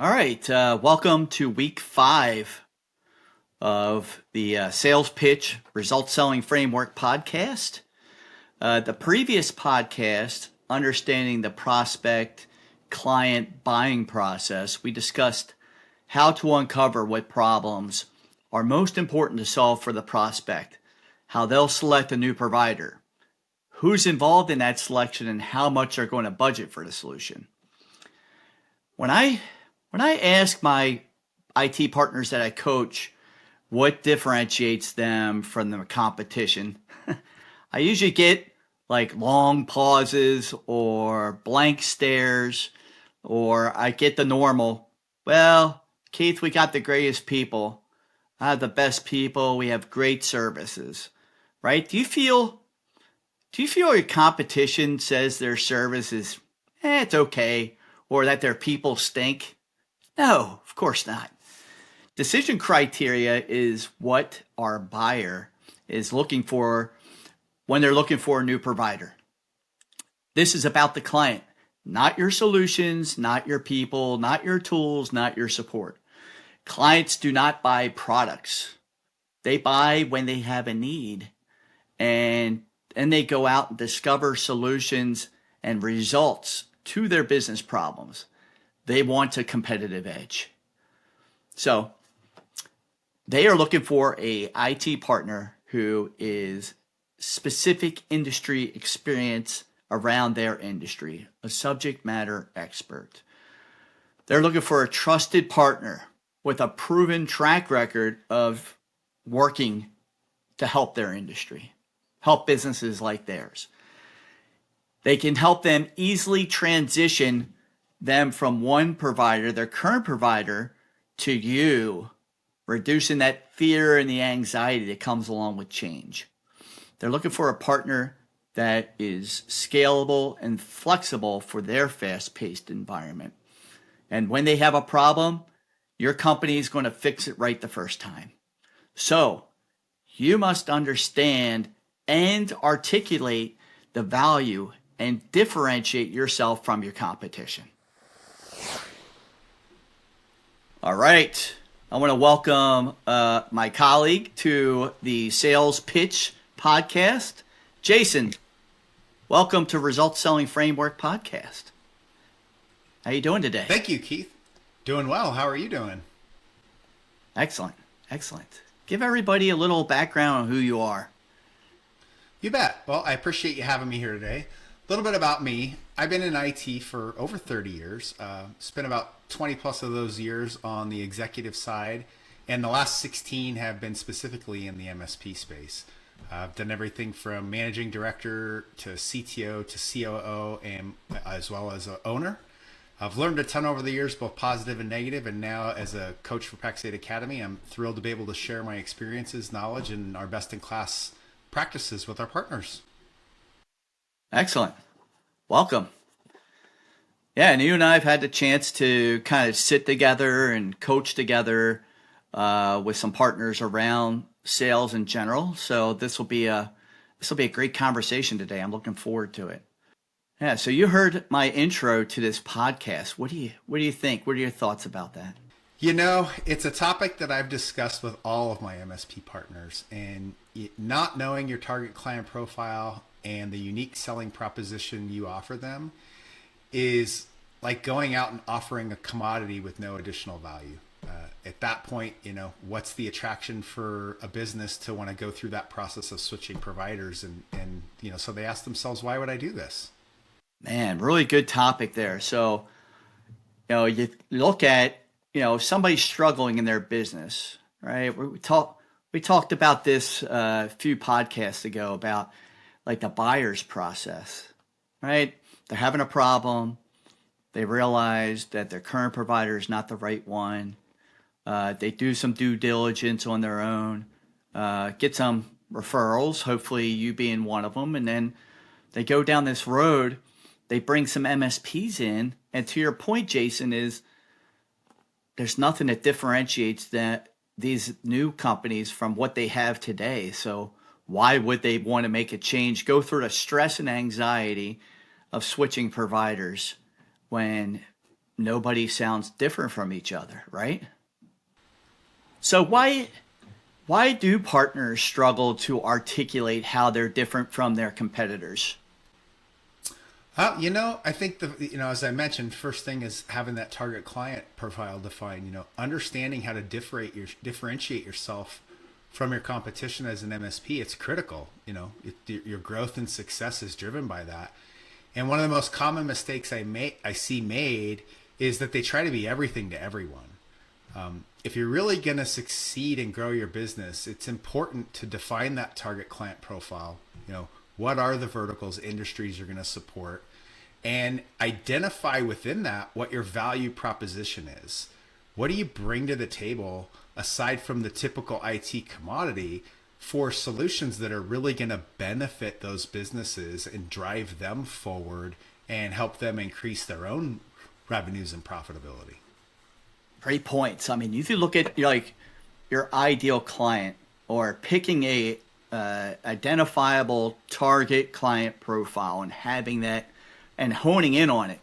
All right, welcome to week 5 of the Sales Pitch Results Selling Framework podcast. The previous podcast, Understanding the Prospect Client Buying Process, we discussed how to uncover what problems are most important to solve for the prospect, how they'll select a new provider, who's involved in that selection, and how much they're going to budget for the solution. When I ask my IT partners that I coach what differentiates them from the competition, I usually get like long pauses or blank stares, or I get the normal, well, Keith, we got the greatest people. I have the best people. We have great services, right? Do you feel your competition says their service is, it's okay, or that their people stink? No, of course not. Decision criteria is what our buyer is looking for when they're looking for a new provider. This is about the client, not your solutions, not your people, not your tools, not your support. Clients do not buy products. They buy when they have a need, and then they go out and discover solutions and results to their business problems. They want a competitive edge. So they are looking for a IT partner who is specific industry experience around their industry, a subject matter expert. They're looking for a trusted partner with a proven track record of working to help their industry, help businesses like theirs. They can help them easily transition them from one provider, their current provider, to you, reducing that fear and the anxiety that comes along with change. They're looking for a partner that is scalable and flexible for their fast-paced environment. And when they have a problem, your company is going to fix it right the first time. So you must understand and articulate the value and differentiate yourself from your competition. All right. I want to welcome my colleague to the Sales Pitch podcast, Jason. Welcome to Results Selling Framework podcast. How you doing today? Thank you, Keith. Doing well. How are you doing? Excellent. Excellent. Give everybody a little background on who you are. You bet. Well, I appreciate you having me here today. A little bit about me. I've been in IT for over 30 years. Spent about 20 plus of those years on the executive side, and the last 16 have been specifically in the MSP space. I've done everything from managing director to CTO to COO, and as well as an owner. I've learned a ton over the years, both positive and negative, and now as a coach for Pax8 Academy, I'm thrilled to be able to share my experiences, knowledge, and our best-in-class practices with our partners. Excellent. Welcome. Yeah, and you and I have had the chance to kind of sit together and coach together with some partners around sales in general. So this will be a great conversation today. I'm looking forward to it. Yeah, so you heard my intro to this podcast. What do you think? What are your thoughts about that? You know, it's a topic that I've discussed with all of my MSP partners, and not knowing your target client profile and the unique selling proposition you offer them is like going out and offering a commodity with no additional value. At that point, what's the attraction for a business to want to go through that process of switching providers? And so they ask themselves, why would I do this? Man, really good topic there. So, you look at, somebody struggling in their business, right? We talked about this a few podcasts ago about like the buyer's process, right? They're having a problem. They realize that their current provider is not the right one. They do some due diligence on their own, get some referrals, hopefully you being one of them, and then they go down this road. They bring some MSPs in, and to your point, Jason, is there's nothing that differentiates these new companies from what they have today. So why would they want to make a change, go through the stress and anxiety of switching providers when nobody sounds different from each other, right? So why do partners struggle to articulate how they're different from their competitors? I think as I mentioned, first thing is having that target client profile defined. Understanding how to differentiate yourself from your competition as an MSP. It's critical. Your growth and success is driven by that. And one of the most common mistakes I see made is that they try to be everything to everyone. If you're really going to succeed and grow your business, it's important to define that target client profile. What are the verticals, industries you're going to support, and identify within that what your value proposition is. What do you bring to the table aside from the typical IT commodity for solutions that are really going to benefit those businesses and drive them forward and help them increase their own revenues and profitability? Great points. I mean, if you look at like your ideal client or picking a identifiable target client profile and having that and honing in on it.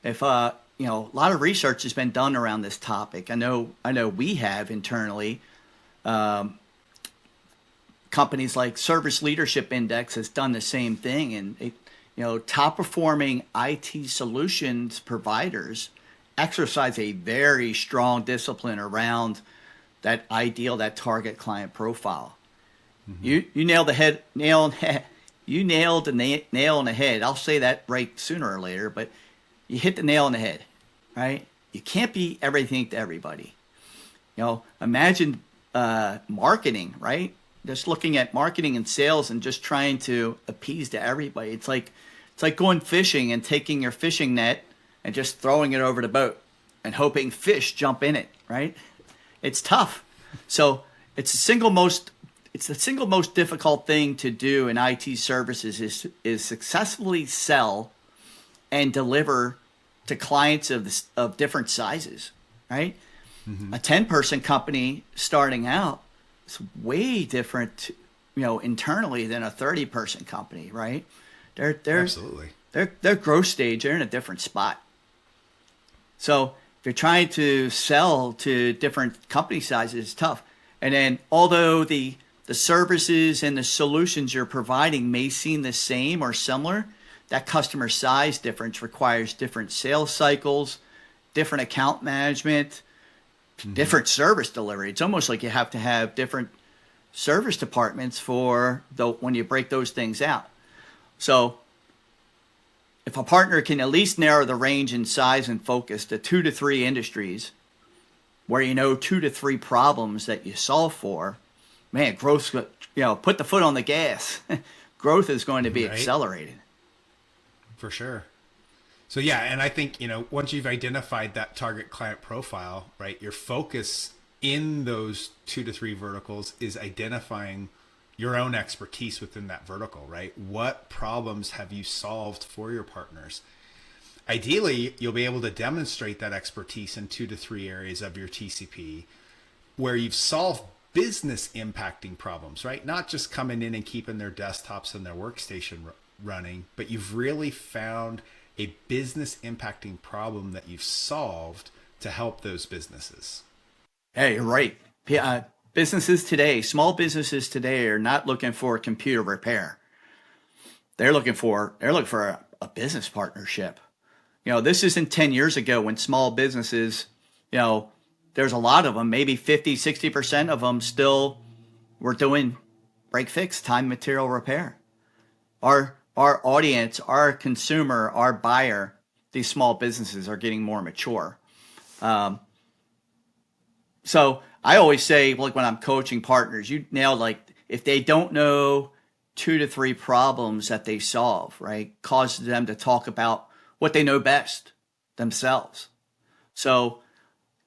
If a lot of research has been done around this topic. I know we have internally. Companies like Service Leadership Index has done the same thing, and top performing IT solutions providers exercise a very strong discipline around that target client profile. Mm-hmm. You nailed the nail on the head. I'll say that right sooner or later, but you hit the nail on the head, right? You can't be everything to everybody. Imagine marketing, right? Just looking at marketing and sales and just trying to appease to everybody. It's like going fishing and taking your fishing net and just throwing it over the boat and hoping fish jump in it, right? It's tough. So it's the single most difficult thing to do in IT services is successfully sell and deliver to clients of different sizes, right? Mm-hmm. A 10-person company starting out is way different, internally than a 30-person company, right? They're Absolutely. Their growth stage, they're in a different spot. So if you're trying to sell to different company sizes, it's tough. And then although the services and the solutions you're providing may seem the same or similar, that customer size difference requires different sales cycles, different account management, mm-hmm. different service delivery. It's almost like you have to have different service departments when you break those things out. So if a partner can at least narrow the range in size and focus to 2 to 3 industries where 2 to 3 problems that you solve for, man, growth, put the foot on the gas. Growth is going to be accelerated. For sure. So yeah, and I think, once you've identified that target client profile, right, your focus in those 2 to 3 verticals is identifying your own expertise within that vertical, right? What problems have you solved for your partners? Ideally, you'll be able to demonstrate that expertise in 2 to 3 areas of your TCP where you've solved business impacting problems, right? Not just coming in and keeping their desktops and their workstation running, but you've really found a business impacting problem that you've solved to help those businesses. Hey, you're right. Small businesses today are not looking for computer repair. They're looking for a business partnership. This isn't 10 years ago when small businesses, there's a lot of them, maybe 50, 60% of them still were doing break fix, time material repair. Our audience, our consumer, our buyer, these small businesses are getting more mature. So I always say, like when I'm coaching partners, you nailed if they don't know 2 to 3 problems that they solve, right, causes them to talk about what they know best themselves. So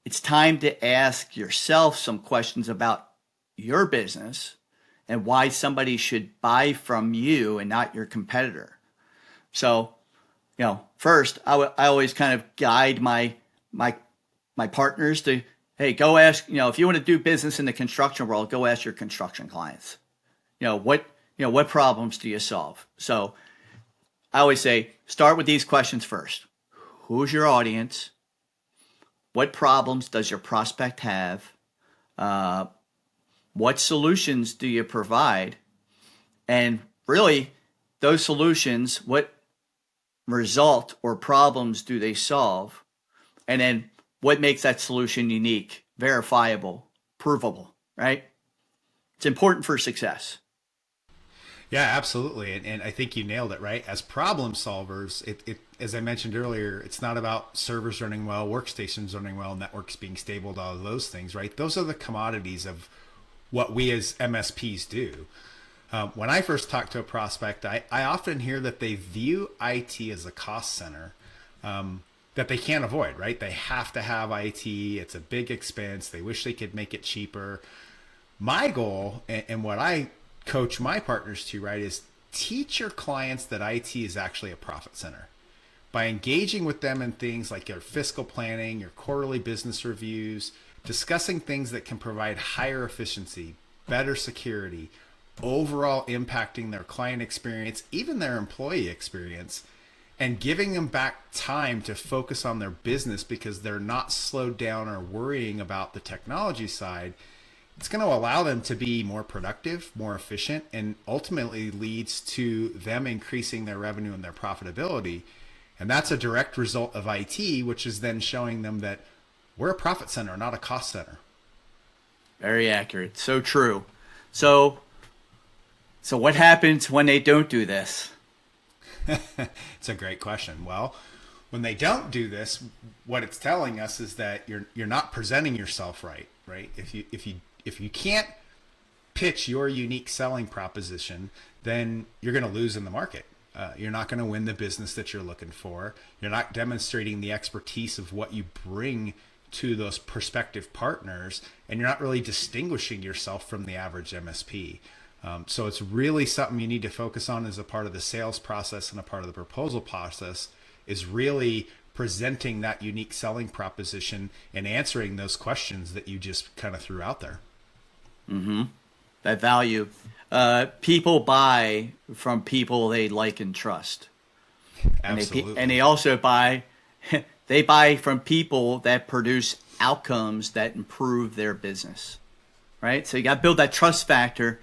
it's time to ask yourself some questions about your business and why somebody should buy from you and not your competitor. So, first I always kind of guide my partners to, hey, go ask, if you want to do business in the construction world, go ask your construction clients. What problems do you solve? So I always say, start with these questions first. Who's your audience? what problems does your prospect have? Uh, what solutions do you provide? And really, those solutions, what result or problems do they solve? And then what makes that solution unique, verifiable, provable, right? It's important for success. Yeah, absolutely. And I think you nailed it, right? As problem solvers, as I mentioned earlier, it's not about servers running well, workstations running well, networks being stable, all of those things, right? Those are the commodities of what we as MSPs do. When I first talk to a prospect, I often hear that they view IT as a cost center that they can't avoid, right? They have to have IT. It's a big expense. They wish they could make it cheaper. My goal and what I coach my partners to, right, is teach your clients that IT is actually a profit center. By engaging with them in things like your fiscal planning, your quarterly business reviews, discussing things that can provide higher efficiency, better security, overall impacting their client experience, even their employee experience, and giving them back time to focus on their business because they're not slowed down or worrying about the technology side, it's going to allow them to be more productive, more efficient, and ultimately leads to them increasing their revenue and their profitability. And that's a direct result of IT, which is then showing them that we're a profit center, not a cost center. Very accurate. So true. So, so what happens when they don't do this? It's a great question. Well, when they don't do this, what it's telling us is that you're not presenting yourself right, right? If you can't pitch your unique selling proposition, then you're going to lose in the market. You're not going to win the business that you're looking for. You're not demonstrating the expertise of what you bring to those prospective partners, and you're not really distinguishing yourself from the average MSP. So it's really something you need to focus on as a part of the sales process and a part of the proposal process, is really presenting that unique selling proposition and answering those questions that you just kind of threw out there. Mm-hmm. That value. People buy from people they like and trust. Absolutely. And they also buy they buy from people that produce outcomes that improve their business. Right? So you got to build that trust factor.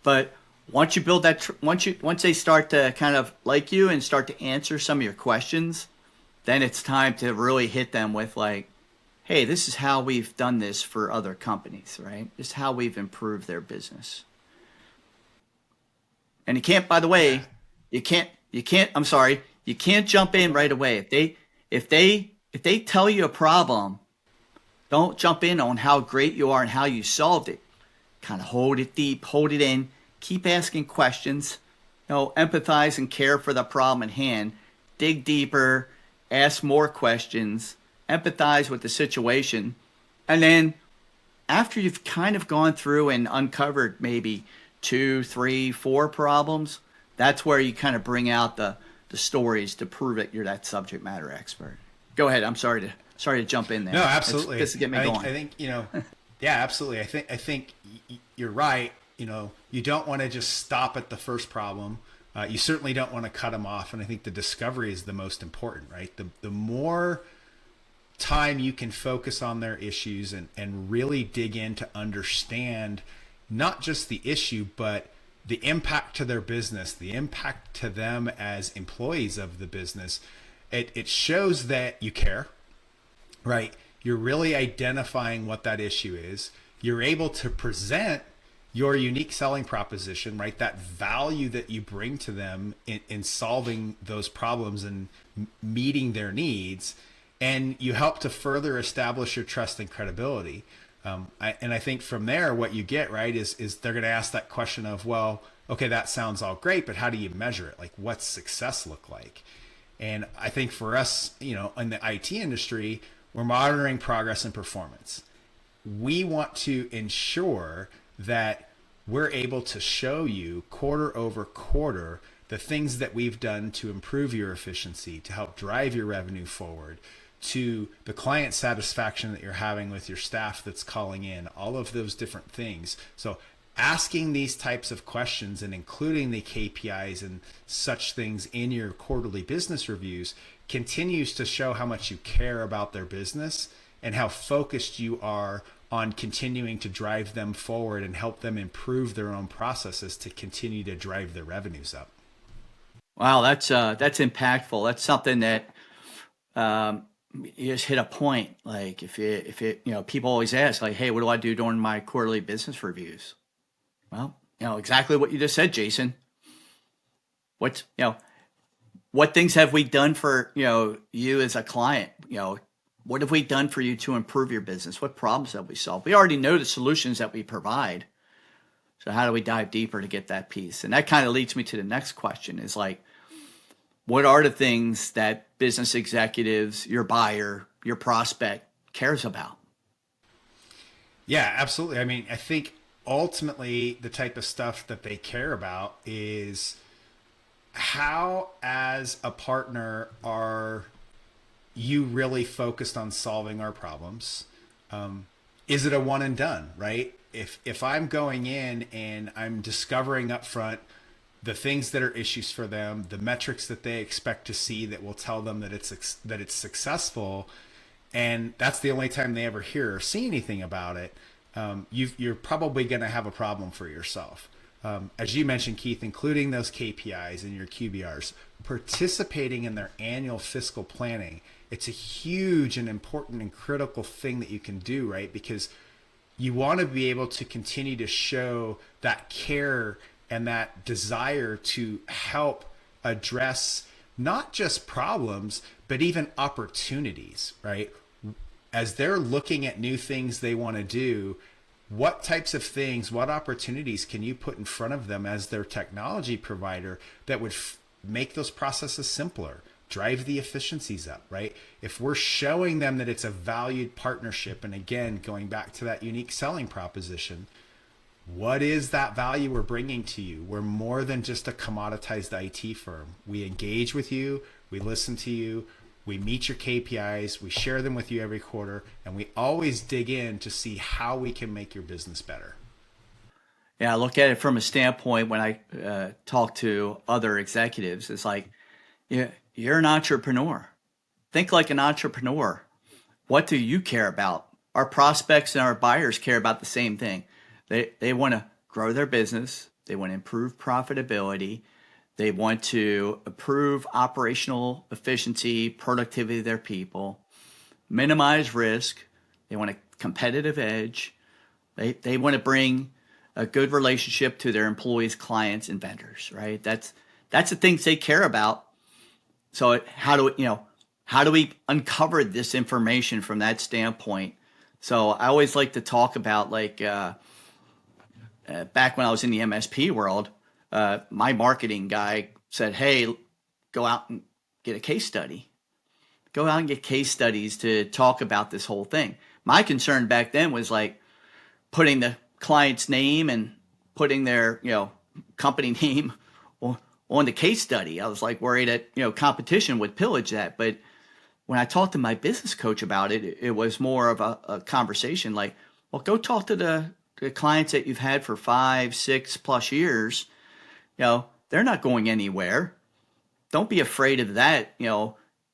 But once you build that, once they start to kind of like you and start to answer some of your questions, then it's time to really hit them with like, hey, this is how we've done this for other companies, right? This is how we've improved their business. And you can't, by the Yeah. way, I'm sorry, you can't jump in right away. If they tell you a problem, don't jump in on how great you are and how you solved it. Kind of hold it deep, hold it in, keep asking questions, empathize and care for the problem at hand, dig deeper, ask more questions, empathize with the situation, and then after you've kind of gone through and uncovered maybe two, three, four problems, that's where you kind of bring out the stories to prove that you're that subject matter expert. Go ahead. I'm sorry to jump in there. No, absolutely. This is getting me going. I think yeah, absolutely. I think you're right. You don't want to just stop at the first problem. You certainly don't want to cut them off. And I think the discovery is the most important, right? The more time you can focus on their issues and really dig in to understand not just the issue, but the impact to their business, the impact to them as employees of the business, it shows that you care, right? You're really identifying what that issue is. You're able to present your unique selling proposition, right? That value that you bring to them in solving those problems and meeting their needs. And you help to further establish your trust and credibility. And I think from there, what you get, right, is they're going to ask that question of, well, okay, that sounds all great, but how do you measure it? Like, what's success look like? And I think for us, in the IT industry, we're monitoring progress and performance. We want to ensure that we're able to show you quarter over quarter the things that we've done to improve your efficiency, to help drive your revenue forward, to the client satisfaction that you're having with your staff that's calling in, all of those different things. So asking these types of questions and including the KPIs and such things in your quarterly business reviews continues to show how much you care about their business and how focused you are on continuing to drive them forward and help them improve their own processes to continue to drive their revenues up. Wow, that's impactful. That's something that you just hit a point. Like people always ask, like, "Hey, what do I do during my quarterly business reviews?" Well, exactly what you just said, Jason. What what things have we done for you as a client? What have we done for you to improve your business? What problems have we solved? We already know the solutions that we provide. So how do we dive deeper to get that piece? And that kind of leads me to the next question: is like, what are the things that business executives, your buyer, your prospect cares about? Yeah, absolutely. I mean, I think ultimately the type of stuff that they care about is how, as a partner, are you really focused on solving our problems? Is it a one and done, right? If I'm going in and I'm discovering up front the things that are issues for them, the metrics that they expect to see that will tell them that it's successful, and that's the only time they ever hear or see anything about it, you're probably going to have a problem for yourself. As you mentioned, Keith, including those KPIs and your QBRs, participating in their annual fiscal planning, it's a huge and important and critical thing that you can do, right? Because you want to be able to continue to show that care and that desire to help address not just problems, but even opportunities, right? As they're looking at new things they want to do, what types of things, what opportunities can you put in front of them as their technology provider that would make those processes simpler, drive the efficiencies up, right? If we're showing them that it's a valued partnership, and again, going back to that unique selling proposition, what is that value we're bringing to you? We're more than just a commoditized IT firm. We engage with you, we listen to you, we meet your KPIs, we share them with you every quarter, and we always dig in to see how we can make your business better. Yeah, I look at it from a standpoint when I talk to other executives. It's like, you're an entrepreneur. Think like an entrepreneur. What do you care about? Our prospects and our buyers care about the same thing. They want to grow their business. They want to improve profitability. They want to improve operational efficiency, productivity of their people, minimize risk. They want a competitive edge. They want to bring a good relationship to their employees, clients, and vendors, right? That's the things they care about. So how do we uncover this information from that standpoint? So I always like to talk about back when I was in the MSP world, my marketing guy said, "Hey, go out and get a case study. Go out and get case studies to talk about this whole thing." My concern back then was like putting the client's name and putting their company name on the case study. I was like worried that competition would pillage that. But when I talked to my business coach about it, it was more of a conversation like, well, go talk to the clients that you've had for 5, 6+ years. They're not going anywhere. Don't be afraid of that.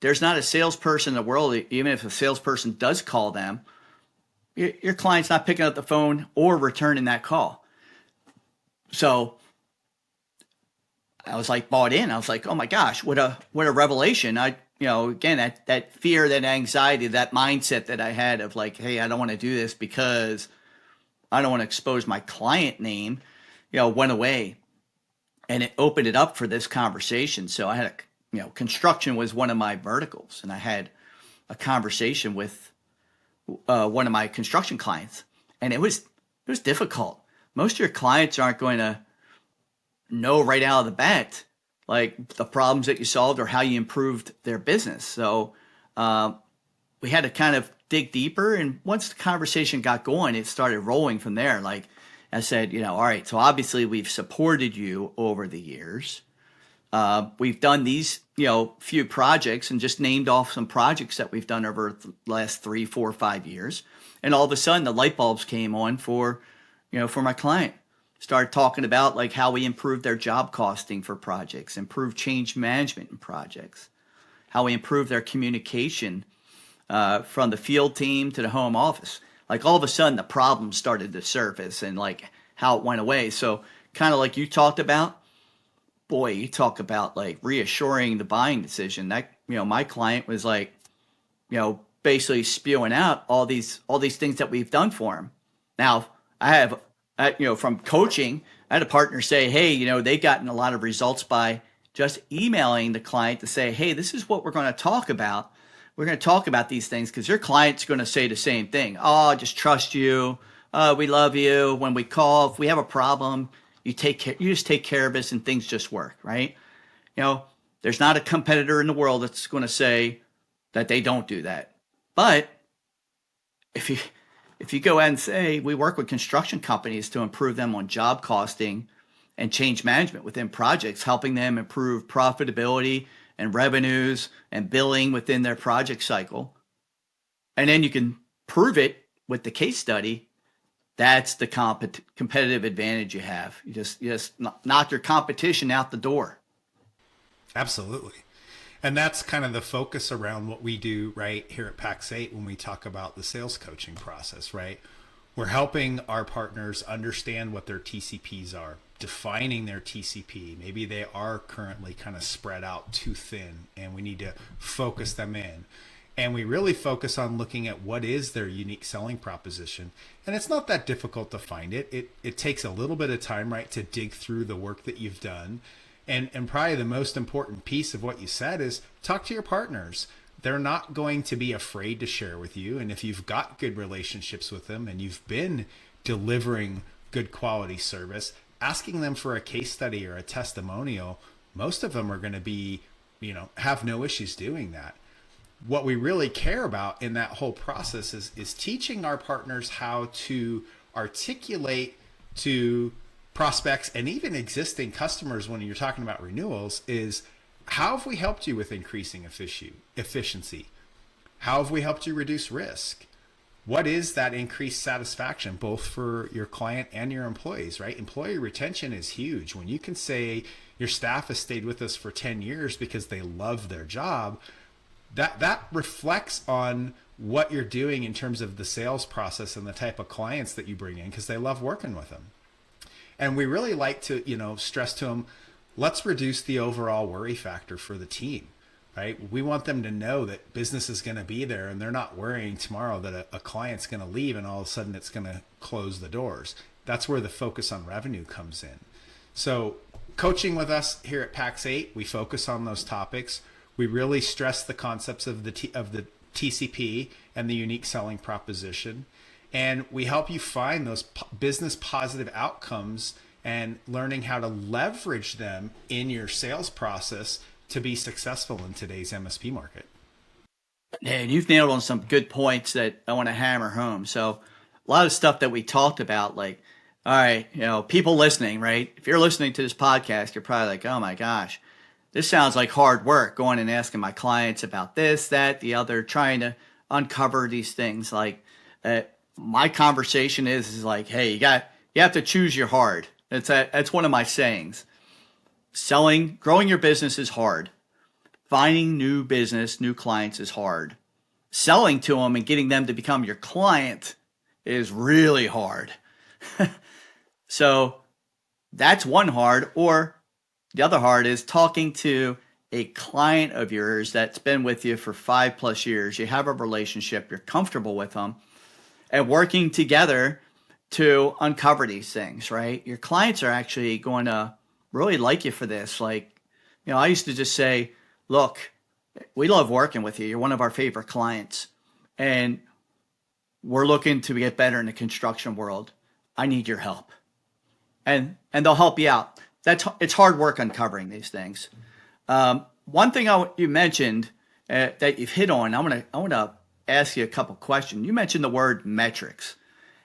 There's not a salesperson in the world, even if a salesperson does call them, your client's not picking up the phone or returning that call. So I was like bought in. I was like, oh my gosh, what a revelation. Again, that fear, that anxiety, that mindset that I had of like, hey, I don't want to do this because I don't want to expose my client name, went away. And it opened it up for this conversation. So I had construction was one of my verticals, and I had a conversation with one of my construction clients, and it was difficult. Most of your clients aren't going to know right out of the bat like the problems that you solved or how you improved their business. So we had to kind of dig deeper, and once the conversation got going, it started rolling from there. Like I said, all right, so obviously we've supported you over the years. We've done these, few projects and just named off some projects that we've done over the last 3, 4, 5 years. And all of a sudden the light bulbs came on for my client. Started talking about like how we improved their job costing for projects, improved change management in projects. how we improved their communication from the field team to the home office. Like all of a sudden, the problem started to surface and like how it went away. So kind of like you talked about, boy, you talk about like reassuring the buying decision. That my client was like, basically spewing out all these things that we've done for him. Now, I have, from coaching, I had a partner say, hey, they've gotten a lot of results by just emailing the client to say, hey, this is what we're going to talk about. We're going to talk about these things because your client's going to say the same thing. Oh, I just trust you. We love you. When we call, if we have a problem, you take care. You just take care of us, and things just work, right? You know, there's not a competitor in the world that's going to say that they don't do that. But if you go ahead and say we work with construction companies to improve them on job costing and change management within projects, helping them improve profitability and revenues and billing within their project cycle, and then you can prove it with the case study, that's the competitive advantage you have. You just knock your competition out the door. Absolutely. And that's kind of the focus around what we do right here at Pax8 when we talk about the sales coaching process, right? We're helping our partners understand what their TCPs are, defining their TCP. Maybe they are currently kind of spread out too thin and we need to focus them in. And we really focus on looking at what is their unique selling proposition. And it's not that difficult to find it. It takes a little bit of time, right, to dig through the work that you've done. And probably the most important piece of what you said is talk to your partners. They're not going to be afraid to share with you. And if you've got good relationships with them and you've been delivering good quality service, asking them for a case study or a testimonial, most of them are going to be, have no issues doing that. What we really care about in that whole process is teaching our partners how to articulate to prospects and even existing customers when you're talking about renewals is how have we helped you with increasing efficiency? How have we helped you reduce risk? What is that increased satisfaction both for your client and your employees, right? Employee retention is huge. When you can say your staff has stayed with us for 10 years because they love their job, that reflects on what you're doing in terms of the sales process and the type of clients that you bring in because they love working with them. And we really like to, stress to them, let's reduce the overall worry factor for the team, right? We want them to know that business is going to be there and they're not worrying tomorrow that a client's going to leave and all of a sudden it's going to close the doors. That's where the focus on revenue comes in. So coaching with us here at Pax8, we focus on those topics. We really stress the concepts of the TCP and the unique selling proposition. And we help you find those business positive outcomes and learning how to leverage them in your sales process to be successful in today's MSP market. And you've nailed on some good points that I want to hammer home. So a lot of stuff that we talked about, like, all right, people listening, right? If you're listening to this podcast, you're probably like, oh my gosh, this sounds like hard work, going and asking my clients about this, that, the other, trying to uncover these things. Like, my conversation is like, hey, you have to choose your hard. That's one of my sayings. Growing your business is hard. Finding new clients is hard. Selling to them and getting them to become your client is really hard. So that's one hard. Or the other hard is talking to a client of yours that's been with you for 5+ years. You have a relationship, you're comfortable with them, and working together to uncover these things, right? Your clients are actually going to really like you for this. Like, I used to just say, look, we love working with you. You're one of our favorite clients. And we're looking to get better in the construction world. I need your help. And they'll help you out. It's hard work uncovering these things. One thing you mentioned that you've hit on, I want to ask you a couple questions. You mentioned the word metrics.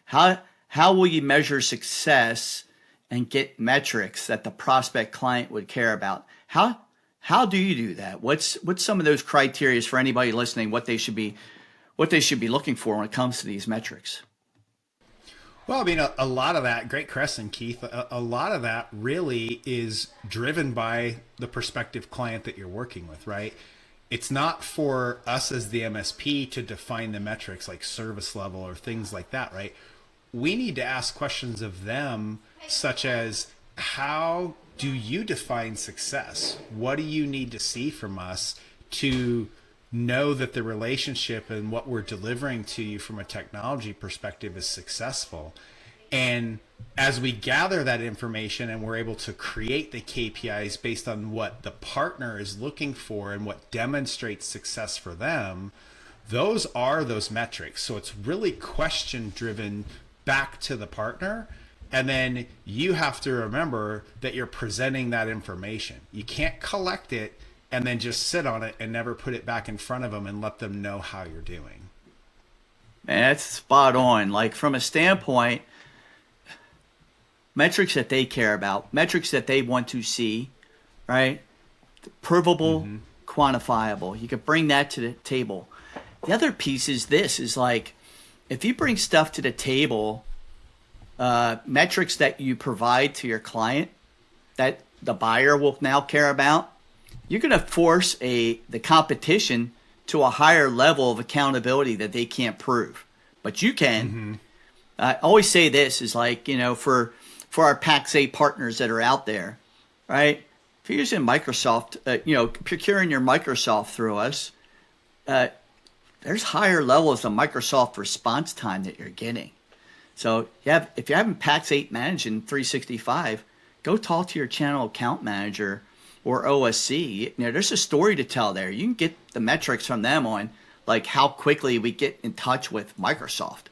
How will you measure success and get metrics that the prospect client would care about? How do you do that? What's some of those criteria for anybody listening? What they should be looking for when it comes to these metrics? Well, I mean, a lot of that, great question, Keith. A lot of that really is driven by the prospective client that you're working with, right? it's not for us as the MSP to define the metrics like service level or things like that, right? We need to ask questions of them, such as, how do you define success? What do you need to see from us to know that the relationship and what we're delivering to you from a technology perspective is successful? And as we gather that information and we're able to create the KPIs based on what the partner is looking for and what demonstrates success for them, those are those metrics. So it's really question driven back to the partner. And then you have to remember that you're presenting that information. You can't collect it and then just sit on it and never put it back in front of them and let them know how you're doing. Man, that's spot on. Like from a standpoint, metrics that they care about, metrics that they want to see, right? Provable, quantifiable. You could bring that to the table. The other piece is this is like, if you bring stuff to the table, metrics that you provide to your client that the buyer will now care about, you're going to force the competition to a higher level of accountability that they can't prove, but you can. I always say this is like, for our Pax8 partners that are out there, right? If you're using Microsoft, procuring your Microsoft through us, there's higher levels of Microsoft response time that you're getting. So if you're having Pax8 managed in 365, go talk to your channel account manager or OSC. There's a story to tell there. You can get the metrics from them on like how quickly we get in touch with Microsoft.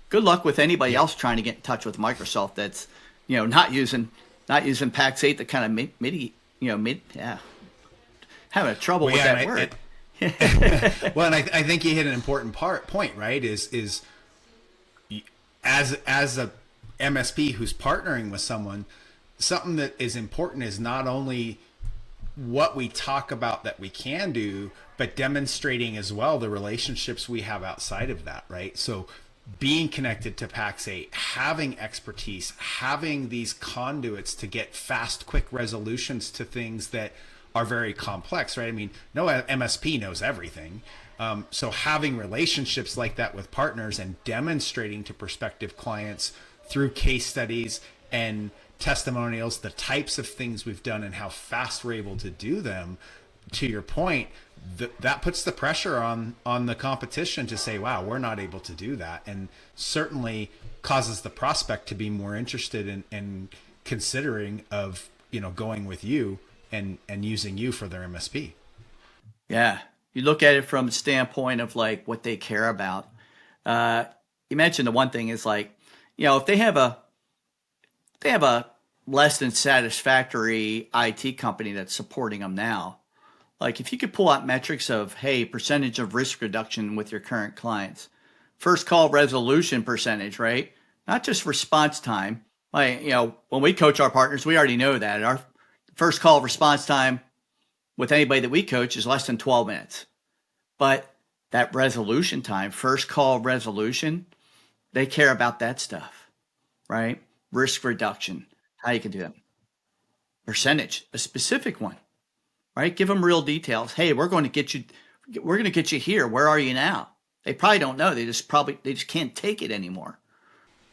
Good luck with anybody else trying to get in touch with Microsoft that's not using Pax8 to kind of having trouble with that word. Well, and I think you hit an important point, right? Is as a MSP who's partnering with someone, something that is important is not only what we talk about that we can do, but demonstrating as well the relationships we have outside of that, right? So being connected to Pax8, having expertise, having these conduits to get fast, quick resolutions to things that are very complex, right? I mean, no MSP knows everything. So having relationships like that with partners and demonstrating to prospective clients through case studies and testimonials, the types of things we've done and how fast we're able to do them, to your point, that puts the pressure on the competition to say, wow, we're not able to do that. And certainly causes the prospect to be more interested in considering of, going with you and using you for their MSP. Yeah. You look at it from the standpoint of like what they care about. You mentioned the one thing is like, if they have a less than satisfactory IT company that's supporting them now, like if you could pull out metrics of, hey, percentage of risk reduction with your current clients, first call resolution percentage, right? Not just response time. Like, when we coach our partners, we already know that our first call response time with anybody that we coach is less than 12 minutes. But that resolution time, first call resolution, they care about that stuff, right? Risk reduction, how you can do that. Percentage, a specific one, right? Give them real details. Hey, we're going to get you here. Where are you now? They probably don't know. They just can't take it anymore.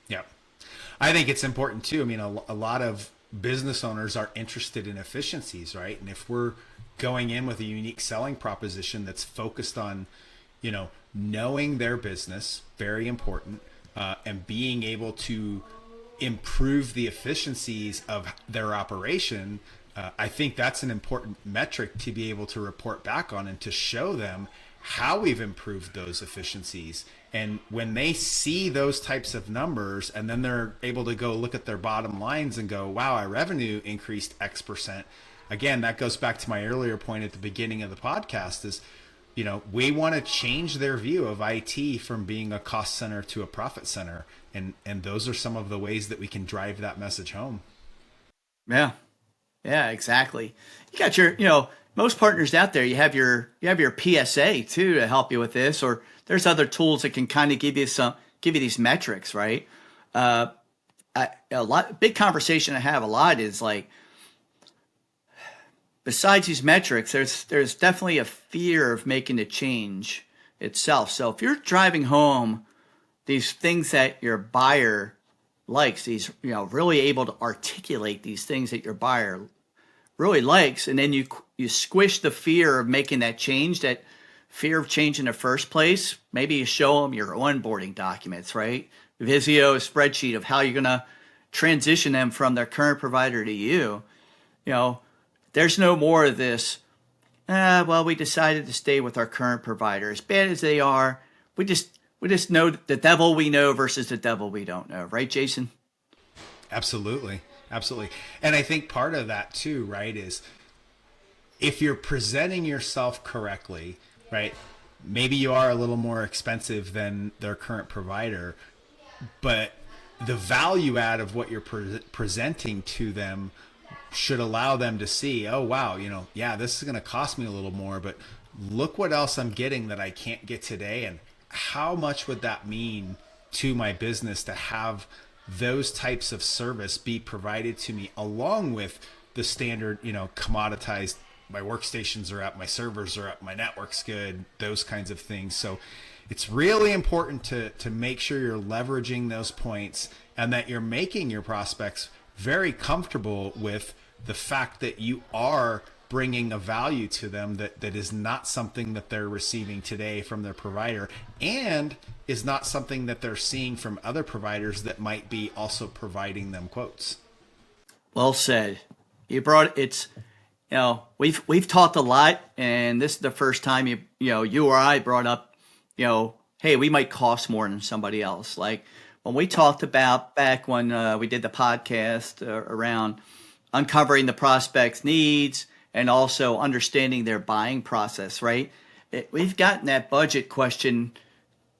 Yeah. I think it's important too. I mean, a lot of business owners are interested in efficiencies, right? And if we're going in with a unique selling proposition that's focused on, knowing their business, very important, and being able to improve the efficiencies of their operation, I think that's an important metric to be able to report back on and to show them how we've improved those efficiencies. And when they see those types of numbers and then they're able to go look at their bottom lines and go, wow, our revenue increased X%. Again, that goes back to my earlier point at the beginning of the podcast is, we want to change their view of IT from being a cost center to a profit center. And those are some of the ways that we can drive that message home. Yeah. Yeah, exactly. You got your, most partners out there, you have your PSA too to help you with this, or there's other tools that can kind of give you these metrics, right? Big conversation I have a lot is like, besides these metrics, there's definitely a fear of making the change itself. So if you're driving home these things that your buyer likes, these, really able to articulate these things that your buyer really likes, and then you squish the fear of making that change, that fear of change in the first place. Maybe you show them your onboarding documents, right? Visio, a spreadsheet of how you're going to transition them from their current provider to you. You know, there's no more of this. Well, we decided to stay with our current provider. As bad as they are, we just know the devil we know versus the devil we don't know, right, Jason? Absolutely. Absolutely. And I think part of that too, right, is if you're presenting yourself correctly, right, maybe you are a little more expensive than their current provider, but the value add of what you're presenting to them should allow them to see, oh, wow, yeah, this is going to cost me a little more, but look what else I'm getting that I can't get today. And how much would that mean to my business to have those types of service be provided to me along with the standard, commoditized, my workstations are up, my servers are up, my network's good, those kinds of things. So it's really important to make sure you're leveraging those points and that you're making your prospects very comfortable with the fact that you are bringing a value to them that is not something that they're receiving today from their provider, and is not something that they're seeing from other providers that might be also providing them quotes. Well said. It's, we've talked a lot, and this is the first time you or I brought up, hey, we might cost more than somebody else. Like when we talked about back when we did the podcast around uncovering the prospect's needs and also understanding their buying process, right? We've gotten that budget question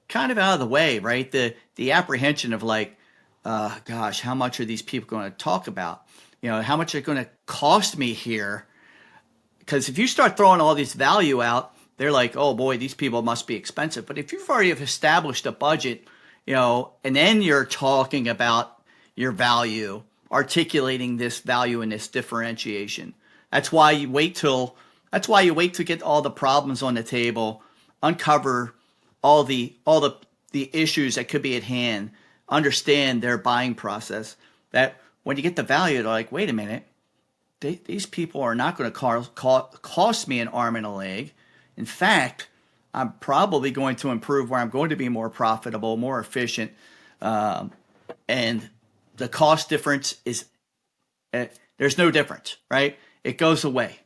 kind of out of the way, right? The apprehension of like, gosh, how much are these people going to talk about? How much are going to cost me here? Because if you start throwing all this value out, they're like, oh boy, these people must be expensive. But if you've already established a budget, and then you're talking about your value, articulating this value and this differentiation. That's why you wait to get all the problems on the table, uncover all the issues that could be at hand, understand their buying process. That when you get the value, they're like, wait a minute, these people are not going to cost me an arm and a leg. In fact, I'm probably going to improve where I'm going to be more profitable, more efficient, and the cost difference is there's no difference, right? It goes away.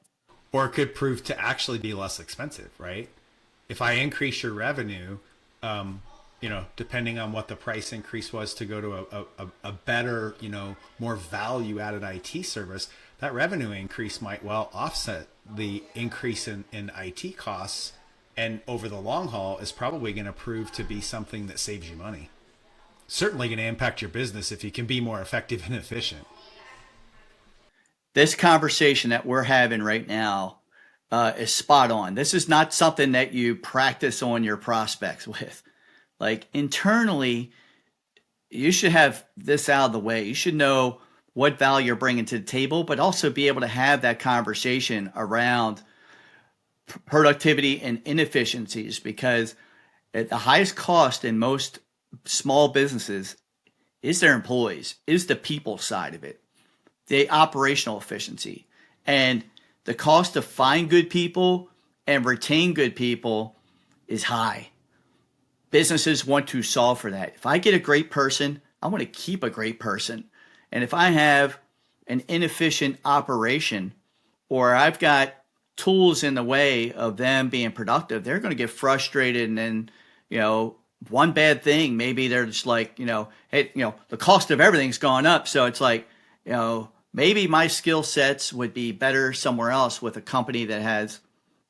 Or it could prove to actually be less expensive, right? If I increase your revenue, depending on what the price increase was to go to a better, more value added IT service, that revenue increase might well offset the increase in IT costs. And over the long haul is probably going to prove to be something that saves you money. Certainly going to impact your business if you can be more effective and efficient. This conversation that we're having right now is spot on. This is not something that you practice on your prospects with. Like internally, you should have this out of the way. You should know what value you're bringing to the table, but also be able to have that conversation around productivity and inefficiencies, because at the highest cost in most small businesses is their employees, is the people side of it, the operational efficiency. And the cost to find good people and retain good people is high. Businesses want to solve for that. If I get a great person, I want to keep a great person. And if I have an inefficient operation, or I've got tools in the way of them being productive, they're going to get frustrated. And then, one bad thing, maybe they're just like, hey, the cost of everything's gone up. So it's like, maybe my skill sets would be better somewhere else with a company that has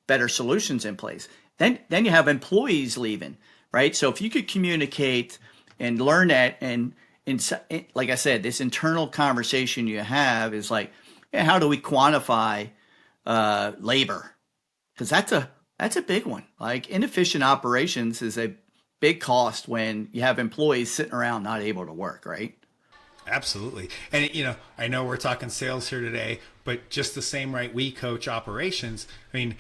better solutions in place. Then you have employees leaving, right? So if you could communicate and learn that, and like I said, this internal conversation you have is like, yeah, how do we quantify labor? Because that's a big one. Like inefficient operations is a big cost when you have employees sitting around not able to work, right? Absolutely. And, I know we're talking sales here today, but just the same, right? We coach operations. I mean,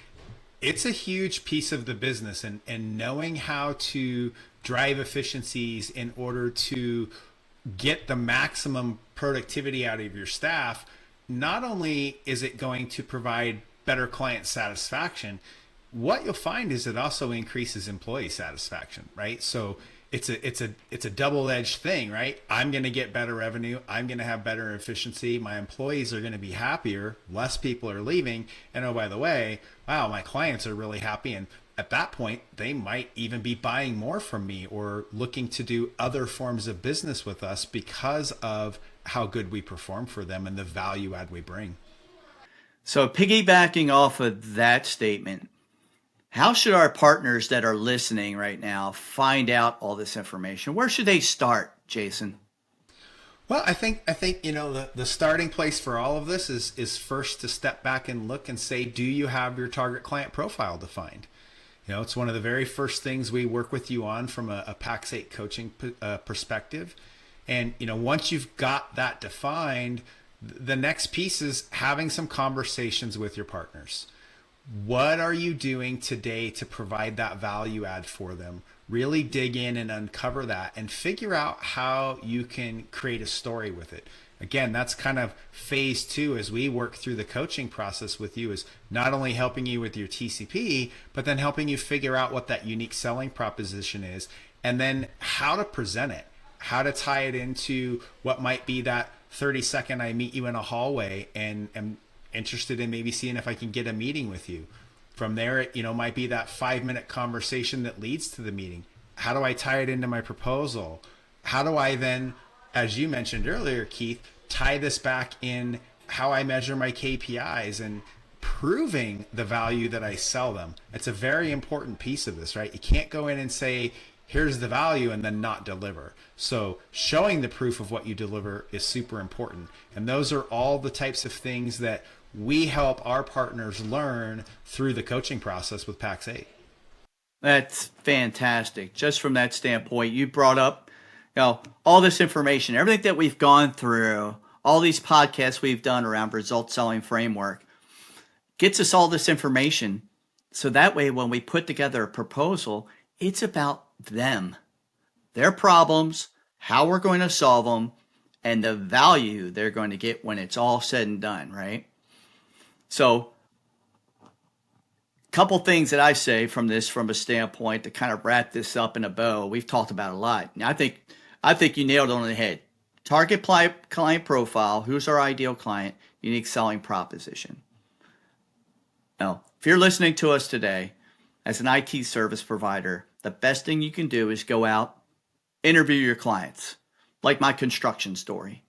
it's a huge piece of the business, and knowing how to drive efficiencies in order to get the maximum productivity out of your staff. Not only is it going to provide better client satisfaction, what you'll find is it also increases employee satisfaction, right? So it's a double-edged thing, right? I'm going to get better revenue, I'm going to have better efficiency, my employees are going to be happier, less people are leaving, and oh, by the way, wow, my clients are really happy, and at that point they might even be buying more from me or looking to do other forms of business with us because of how good we perform for them and the value add we bring. So, piggybacking off of that statement, how should our partners that are listening right now find out all this information? Where should they start, Jason? Well, I think the starting place for all of this is first to step back and look and say, do you have your target client profile defined? It's one of the very first things we work with you on from a Pax8 coaching perspective. And once you've got that defined, the next piece is having some conversations with your partners. What are you doing today to provide that value add for them? Really dig in and uncover that and figure out how you can create a story with it. Again, that's kind of phase 2 as we work through the coaching process with you, is not only helping you with your TCP, but then helping you figure out what that unique selling proposition is, and then how to present it, how to tie it into what might be that 30-second I meet you in a hallway and am interested in maybe seeing if I can get a meeting with you. From there, it might be that 5-minute conversation that leads to the meeting. How do I tie it into my proposal? How do I then, as you mentioned earlier, Keith, tie this back in how I measure my KPIs and proving the value that I sell them? It's a very important piece of this, right? You can't go in and say, here's the value, and then not deliver. So showing the proof of what you deliver is super important. And those are all the types of things that we help our partners learn through the coaching process with Pax8. That's fantastic. Just from that standpoint, you brought up, all this information, everything that we've gone through, all these podcasts we've done around Results Selling Framework gets us all this information. So that way, when we put together a proposal, it's about them, their problems, how we're going to solve them, and the value they're going to get when it's all said and done, right? So, couple things that I say from a standpoint to kind of wrap this up in a bow. We've talked about a lot. Now, I think you nailed it on the head. Target client profile. Who's our ideal client? Unique selling proposition. Now, if you're listening to us today as an IT service provider, the best thing you can do is go out, interview your clients, like my construction story.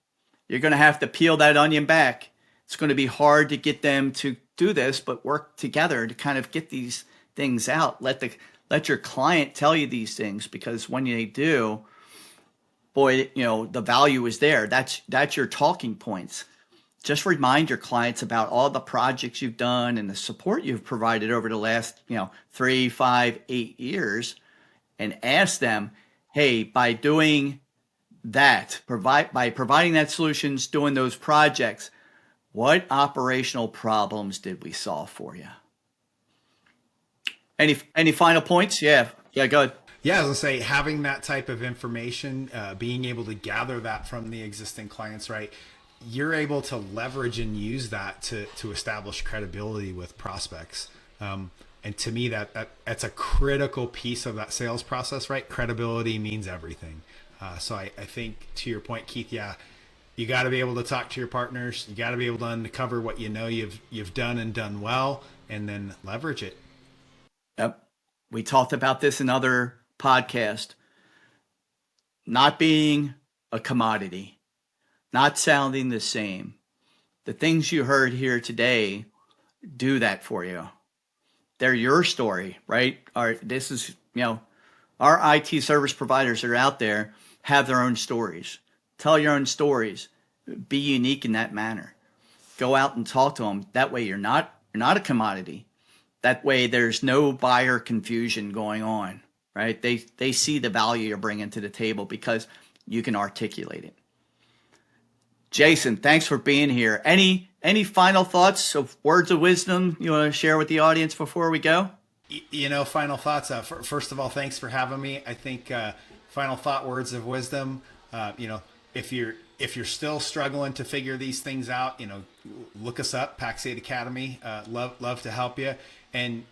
You're going to have to peel that onion back. It's going to be hard to get them to do this, but work together to kind of get these things out. Let your client tell you these things, because when they do, boy, the value is there. That's your talking points. Just remind your clients about all the projects you've done and the support you've provided over the last 3, 5, 8 years, and ask them, hey, by doing that, by providing that solutions, doing those projects, what operational problems did we solve for you? Any final points? Yeah, go ahead. Yeah, I was gonna say, having that type of information, being able to gather that from the existing clients, right? You're able to leverage and use that to establish credibility with prospects. And to me, that's a critical piece of that sales process, right? Credibility means everything. So I think, to your point, Keith, yeah, you got to be able to talk to your partners. You got to be able to uncover what you've done and done well, and then leverage it. Yep. We talked about this in other podcasts. Not being a commodity, not sounding the same. The things you heard here today do that for you. They're your story, right? This is, our IT service providers that are out there have their own stories. Tell your own stories. Be unique in that manner. Go out and talk to them. That way you're not a commodity. That way there's no buyer confusion going on, right? They see the value you're bringing to the table because you can articulate it. Jason, thanks for being here. Any final thoughts of words of wisdom you want to share with the audience before we go? Final thoughts. First of all, thanks for having me. I think final thought, words of wisdom. If you're still struggling to figure these things out, look us up, Pax8 Academy. Love to help you, and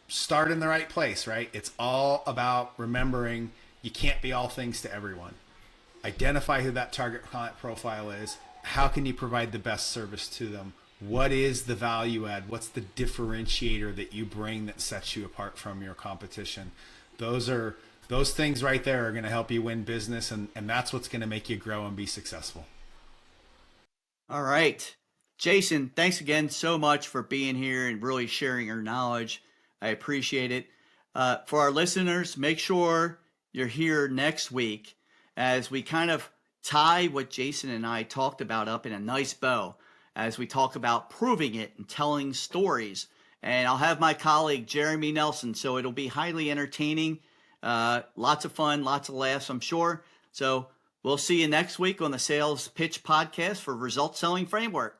start in the right place. Right. It's all about remembering you can't be all things to everyone. Identify who that target client profile is. How can you provide the best service to them? What is the value add? What's the differentiator that you bring that sets you apart from your competition? Those things right there are going to help you win business, and that's what's going to make you grow and be successful. All right. Jason, thanks again so much for being here and really sharing your knowledge. I appreciate it. For our listeners, make sure you're here next week as we kind of tie what Jason and I talked about up in a nice bow as we talk about proving it and telling stories. And I'll have my colleague, Jeremy Nelson, so it'll be highly entertaining. Lots of fun, lots of laughs, I'm sure. So we'll see you next week on the Sales Pitch Podcast for Results Selling Framework.